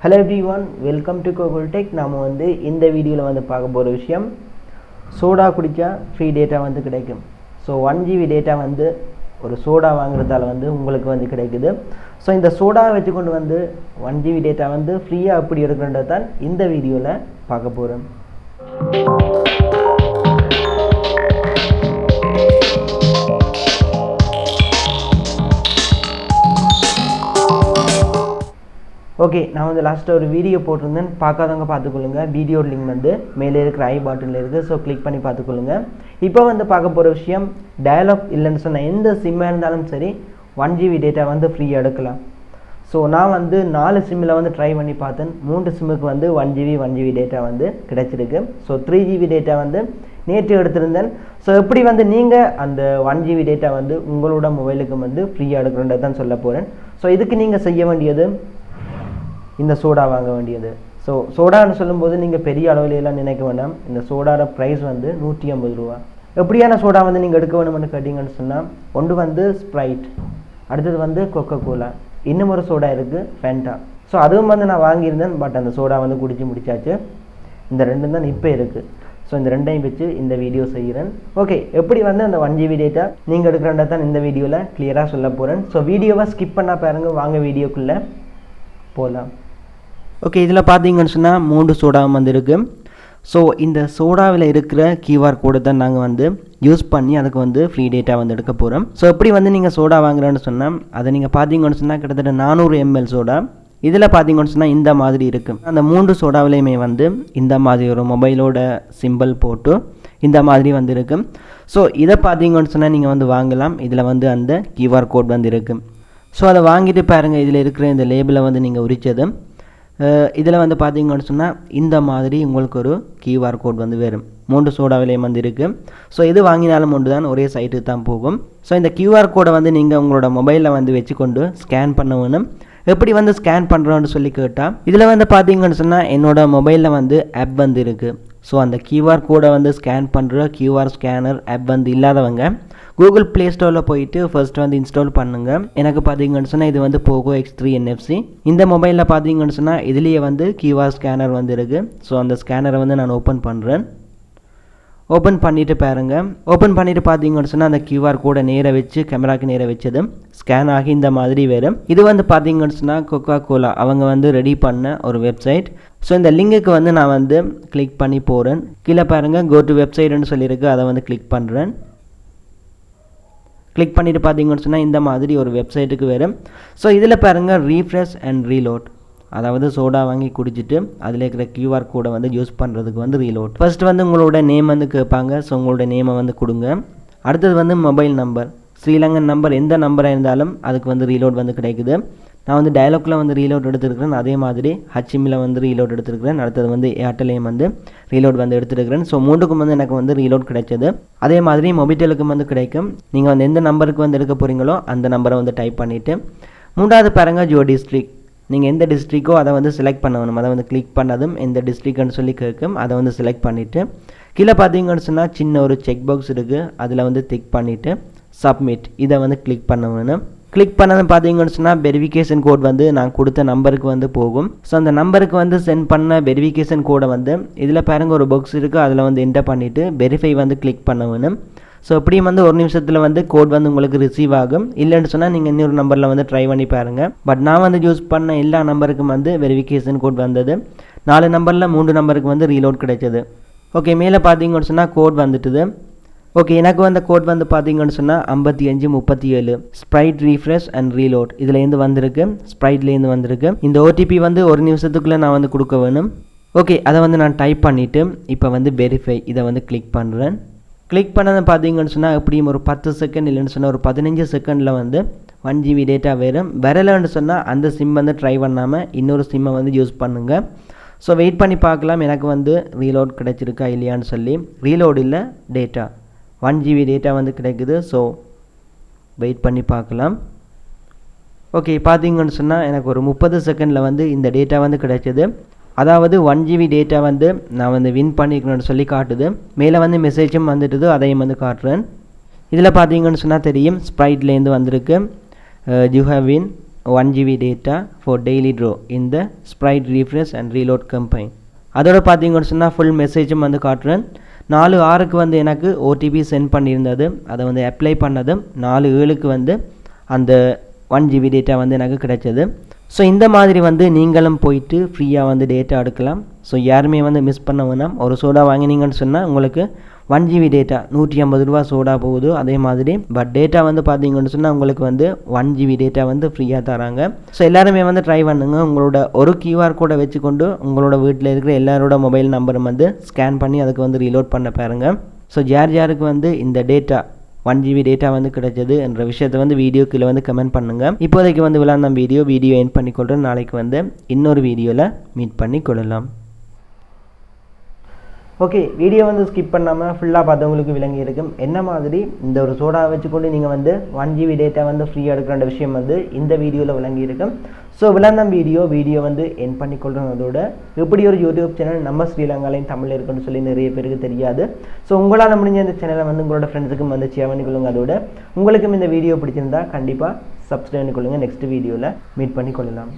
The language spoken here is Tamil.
Hello everyone, welcome to Kokul Tech. நாம வந்து இந்த வீடியோல வந்து பார்க்க போற விஷயம் சோடா குடிச்சா ஃப்ரீ டேட்டா வந்து கிடைக்கும். ஸோ 1GB டேட்டா வந்து ஒரு சோடா வாங்குறதால வந்து உங்களுக்கு வந்து கிடைக்குது. ஸோ இந்த சோடாவை வச்சுக்கொண்டு வந்து 1GB டேட்டா வந்து ஃப்ரீயாக எப்படி எடுக்கிறன்றது தான் இந்த வீடியோவில் பார்க்க போகிறோம். ஓகே, நான் வந்து லாஸ்ட்டாக ஒரு வீடியோ போட்டிருந்தேன், பார்க்காதவங்க பார்த்துக்கொள்ளுங்க. வீடியோ லிங்க் வந்து மேலே இருக்கிற ஐ பாட்டனில் இருக்குது. ஸோ கிளிக் பண்ணி பார்த்துக்கொள்ளுங்க. இப்போ வந்து பார்க்க போகிற விஷயம் டயலாக் இல்லைன்னு சொன்னால் எந்த சிம்மாக இருந்தாலும் சரி 1GB டேட்டா வந்து ஃப்ரீயாக எடுக்கலாம். ஸோ நான் வந்து 4 சிம்மில் வந்து ட்ரை பண்ணி பார்த்தேன். 3 சிம்முக்கு வந்து 1GB டேட்டா வந்து கிடைச்சிருக்கு. ஸோ 3GB டேட்டா வந்து நேற்று எடுத்திருந்தேன். ஸோ எப்படி வந்து நீங்கள் அந்த 1GB டேட்டா வந்து உங்களோட மொபைலுக்கு வந்து ஃப்ரீயாக எடுக்கிறன்றது தான் சொல்ல போகிறேன். ஸோ இதுக்கு நீங்கள் செய்ய வேண்டியது இந்த சோடா வாங்க வேண்டியது. ஸோ சோடான்னு சொல்லும்போது நீங்கள் பெரிய அளவிலெல்லாம் நினைக்க வேண்டாம். இந்த சோடாவோட ப்ரைஸ் வந்து 150 ரூபா. எப்படியான சோடா வந்து நீங்கள் எடுக்க வேணும்னு கேட்டிங்கன்னு சொன்னால் ஒன்று வந்து ஸ்ப்ரைட், அடுத்தது வந்து கொக்கோ கோலா, இன்னும் ஒரு சோடா இருக்குது ஃபேண்டா. ஸோ அதுவும் வந்து நான் வாங்கியிருந்தேன், பட் அந்த சோடா வந்து குடிச்சு முடிச்சாச்சு. இந்த ரெண்டும் தான் இப்போ இருக்குது. ஸோ இந்த ரெண்டையும் வச்சு இந்த வீடியோ செய்கிறேன். ஓகே, எப்படி வந்து அந்த 1GB டேட்டா நீங்கள் எடுக்கிறன்றதை தான் இந்த வீடியோவில் கிளியராக சொல்ல போகிறேன். ஸோ வீடியோவை ஸ்கிப் பண்ணால் பாருங்கள், வாங்க வீடியோக்குள்ளே போகலாம். ஓகே, இதில் பார்த்தீங்கன்னு சொன்னால் 3 சோடா வந்து இருக்குது. ஸோ இந்த சோடாவில் இருக்கிற QR கோடை தான் நாங்கள் வந்து யூஸ் பண்ணி அதுக்கு வந்து ஃப்ரீ டேட்டா வந்து எடுக்க போகிறோம். ஸோ எப்படி வந்து நீங்கள் சோடா வாங்குறேன்னு சொன்னால் அதை நீங்கள் பார்த்தீங்கன்னு சொன்னால் கிட்டத்தட்ட 400 ml சோடா. இதில் பார்த்தீங்கன்னு சொன்னால் இந்த மாதிரி இருக்குது. அந்த 3 சோடாவிலையுமே வந்து இந்த மாதிரி ஒரு மொபைலோட சிம்பிள் போட்டு இந்த மாதிரி வந்து இருக்குது. ஸோ இதை பார்த்தீங்கன்னு சொன்னால் நீங்கள் வந்து வாங்கலாம். இதில் வந்து அந்த QR கோட் வந்து இருக்குது. ஸோ அதை வாங்கிட்டு பாருங்கள், இதில் இருக்கிற இந்த லேபிளை வந்து நீங்கள் உரித்தது. இதில் வந்து பார்த்தீங்கன்னு சொன்னால் இந்த மாதிரி உங்களுக்கு ஒரு QR கோட் வந்து வரும். 3 சோடாவிலையும் வந்து இருக்குது. ஸோ இது வாங்கினாலும் ஒன்று தான், ஒரே சைட்டுக்கு தான் போகும். ஸோ இந்த QR கோடை வந்து நீங்கள் உங்களோட மொபைலில் வந்து வச்சுக்கொண்டு ஸ்கேன் பண்ண வேணும். எப்படி வந்து ஸ்கேன் பண்ணுறோன்னு சொல்லி கேட்டால் இதில் வந்து பார்த்தீங்கன்னு சொன்னால் என்னோடய மொபைலில் வந்து ஆப் வந்து இருக்குது. ஸோ அந்த QR கோடை வந்து ஸ்கேன் பண்ணுற QR ஸ்கேனர் ஆப் வந்து இல்லாதவங்க கூகுள் ப்ளே ஸ்டோரில் போயிட்டு ஃபர்ஸ்ட் வந்து இன்ஸ்டால் பண்ணுங்கள். எனக்கு பார்த்தீங்கன்னு சொன்னால் இது வந்து போகோ X3 NFC. இந்த மொபைலில் பார்த்தீங்கன்னு சொன்னால் இதுலேயே வந்து QR ஸ்கேனர் வந்து இருக்குது. ஸோ அந்த ஸ்கேனரை வந்து நான் ஓப்பன் பண்ணுறேன். ஓப்பன் பண்ணிவிட்டு பாருங்கள். ஓப்பன் பண்ணிவிட்டு பார்த்தீங்கன்னு சொன்னால் அந்த QR கோடை நேராக வச்சு கேமராக்கு நேராக வச்சது ஸ்கேன் ஆகி இந்த மாதிரி வரும். இது வந்து பார்த்தீங்கன்னு சொன்னால் CoCa Cola அவங்க வந்து ரெடி பண்ண ஒரு வெப்சைட். ஸோ இந்த லிங்குக்கு வந்து நான் வந்து கிளிக் பண்ணி போகிறேன். கீழே பாருங்கள் கோ டு வெப்சைட்னு சொல்லியிருக்கு, அதை வந்து கிளிக் பண்ணுறேன். கிளிக் பண்ணிவிட்டு பார்த்தீங்கன்னு சொன்னால் இந்த மாதிரி ஒரு வெப்சைட்டுக்கு வரும். ஸோ இதில் பாருங்கள் ரீஃப்ரெஷ் அண்ட் ரீலோட், அதாவது சோடா வாங்கி குடிச்சிட்டு அதில் இருக்கிற QR கோடை வந்து யூஸ் பண்ணுறதுக்கு வந்து ரீலோட். ஃபர்ஸ்ட் வந்து உங்களோட நேம் வந்து கேட்பாங்க. ஸோ உங்களோட நேமை வந்து கொடுங்க. அடுத்தது வந்து மொபைல் நம்பர், ஸ்ரீலங்கன் நம்பர், எந்த நம்பராக இருந்தாலும் அதுக்கு வந்து ரீலோட் வந்து கிடைக்குது. நான் வந்து டயலாக்ல வந்து ரீலோட் எடுத்துருக்கிறேன். அதே மாதிரி ஹச்சிமில் வந்து ரீலோட் எடுத்துருக்கிறேன். அடுத்தது வந்து ஏர்டெல்லையும் வந்து ரீலோட் வந்து எடுத்துருக்கிறேன். ஸோ 3க்கும் வந்து எனக்கு வந்து ரீலோட் கிடைச்சது. அதே மாதிரி மொபிட்டலுக்கும் வந்து கிடைக்கும். நீங்கள் வந்து எந்த நம்பருக்கு வந்து எடுக்க போகிறீங்களோ அந்த நம்பரை வந்து டைப் பண்ணிவிட்டு 3வது பாருங்க ஜோ டிஸ்ட்ரிக், நீங்கள் எந்த டிஸ்ட்ரிக்கோ அதை வந்து செலக்ட் பண்ண வேணும். அதை வந்து கிளிக் பண்ணதும் எந்த டிஸ்ட்ரிக்ட்னு சொல்லி கேட்கும். அதை வந்து செலக்ட் பண்ணிவிட்டு கீழே பார்த்தீங்கன்னு சொன்னால் சின்ன ஒரு செக் பாக்ஸ் இருக்குது, அதில் வந்து டிக் பண்ணிவிட்டு சப்மிட் இதை வந்து கிளிக் பண்ண வேணும். கிளிக் பண்ணது பார்த்தீங்கன்னு சொன்னால் வெரிஃபிகேஷன் கோட் வந்து நான் கொடுத்த நம்பருக்கு வந்து போகும். ஸோ அந்த நம்பருக்கு வந்து சென்ட் பண்ண வெரிஃபிகேஷன் கோடை வந்து இதில் பாருங்க ஒரு பாக்ஸ் இருக்குது, அதில் வந்து என்டர் பண்ணிவிட்டு வெரிஃபை வந்து கிளிக் பண்ண வேணும். ஸோ எப்படியும் வந்து 1 நிமிஷத்தில் வந்து கோட் வந்து உங்களுக்கு ரிசீவ் ஆகும். இல்லைன்னு சொன்னால் நீங்கள் இன்னொரு நம்பரில் வந்து ட்ரை பண்ணி பாருங்கள். பட் நான் வந்து யூஸ் பண்ண எல்லா நம்பருக்கும் வந்து வெரிஃபிகேஷன் கோட் வந்தது. 4 நம்பரில் 3 நம்பருக்கு வந்து ரீலோட் கிடைச்சது. ஓகே, மேலே பார்த்தீங்கன்னு சொன்னால் கோட் வந்துட்டுது. ஓகே, எனக்கு வந்த கோட் வந்து பார்த்தீங்கன்னு சொன்னால் 5537 ஸ்ப்ரைட் ரீஃப்ரெஷ் அண்ட் ரீலோட் இதுலேருந்து வந்திருக்கு, ஸ்ப்ரைட்லேருந்து வந்திருக்கு. இந்த OTP வந்து 1 நிமிஷத்துக்குள்ளே நான் வந்து கொடுக்க வேணும். ஓகே, அதை வந்து நான் டைப் பண்ணிவிட்டு இப்போ வந்து வெரிஃபை இதை வந்து கிளிக் பண்ணுறேன். கிளிக் பண்ணதை பார்த்தீங்கன்னு சொன்னால் எப்படியும் ஒரு 10 செகண்ட் இல்லைன்னு சொன்னால் ஒரு 15 செகண்டில் வந்து 1GB டேட்டா வரலைன்னு சொன்னால் அந்த சிம் வந்து ட்ரை பண்ணாமல் இன்னொரு சிம்மை வந்து யூஸ் பண்ணுங்கள். ஸோ வெயிட் பண்ணி பார்க்கலாம் எனக்கு வந்து ரீலோட் கிடைச்சிருக்கா இல்லையான்னு சொல்லி. ரீலோட் இல்லை, டேட்டா 1GB டேட்டா வந்து கிடைக்குது. ஸோ வெயிட் பண்ணி பார்க்கலாம். ஓகே, பார்த்தீங்கன்னு சொன்னால் எனக்கு ஒரு 30 செகண்டில் வந்து இந்த டேட்டா வந்து கிடைச்சது. அதாவது 1GB டேட்டா வந்து நான் வந்து வின் பண்ணிக்கணும்னு சொல்லி காட்டுது. மேலே வந்து மெசேஜும் வந்துட்டுது, அதையும் வந்து காட்டுறேன். இதில் பார்த்தீங்கன்னு சொன்னால் தெரியும் ஸ்ப்ரைட்லேருந்து வந்திருக்கு you have win 1 GB data for daily draw in the sprite refresh and reload campaign. அதோட பார்த்தீங்கன்னு சொன்னால் ஃபுல் மெசேஜும் வந்து காட்டுறேன். 4/6க்கு வந்து எனக்கு ஓடிபி சென்ட் பண்ணியிருந்தது, அதை வந்து அப்ளை பண்ணதும் 4/7க்கு வந்து அந்த 1 GB டேட்டா வந்து எனக்கு கிடைச்சது. ஸோ இந்த மாதிரி வந்து நீங்களும் போயிட்டு ஃப்ரீயாக வந்து டேட்டா எடுக்கலாம். ஸோ யாருமே வந்து மிஸ் பண்ண வேணாம். ஒரு சோடா வாங்கினீங்கன்னு சொன்னால் உங்களுக்கு 1 GB டேட்டா 150 ரூபா சோடா போகுது. அதே மாதிரி பட் டேட்டா வந்து பார்த்தீங்கன்னு சொன்னால் உங்களுக்கு வந்து 1 GB டேட்டா வந்து ஃப்ரீயாக தராங்க. ஸோ எல்லாருமே வந்து ட்ரை பண்ணுங்க. உங்களோட ஒரு QR கோடை வச்சுக்கொண்டு உங்களோட வீட்டில் இருக்கிற எல்லாரோட மொபைல் நம்பரும் வந்து ஸ்கேன் பண்ணி அதுக்கு வந்து ரீலோட் பண்ண பாருங்க. ஸோ யாருக்கு வந்து இந்த டேட்டா 1 GB டேட்டா வந்து கிடைச்சது என்ற விஷயத்தை வந்து வீடியோ கீழே வந்து கமெண்ட் பண்ணுங்கள். இப்போதைக்கு வந்து விளாண்ட வீடியோ எண்ட் பண்ணிக்கொள்கிறேன். நாளைக்கு வந்து இன்னொரு வீடியோவில் மீட் பண்ணி கொள்ளலாம். ஓகே, வீடியோ வந்து ஸ்கிப் பண்ணாமல் ஃபுல்லாக பார்த்தவங்களுக்கு விளங்கி இருக்கும் என்ன மாதிரி இந்த ஒரு சோடா வச்சுக்கொண்டு நீங்கள் வந்து 1 GB டேட்டா வந்து ஃப்ரீயாக எடுக்கிற விஷயம் வந்து இந்த வீடியோவில் விளங்கி இருக்கும். ஸோ விளாண்ட வீடியோ வந்து எண்ட் பண்ணிக்கொள்கிறோம். அதோட எப்படி ஒரு யூடியூப் சேனல் நம்ம ஸ்ரீலங்காலையும் தமிழ் இருக்குன்னு சொல்லி நிறைய பேருக்கு தெரியாது. ஸோ உங்களால் முடிஞ்ச இந்த சேனலை வந்து உங்களோட ஃப்ரெண்ட்ஸுக்கும் வந்து ஷேர் பண்ணிக்கொள்ளுங்க. அதோட உங்களுக்கும் இந்த வீடியோ பிடிச்சிருந்தா கண்டிப்பாக சப்ஸ்கிரைப் பண்ணிக்கொள்ளுங்கள். நெக்ஸ்ட் வீடியோவில் மீட் பண்ணிக்கொள்ளலாம்.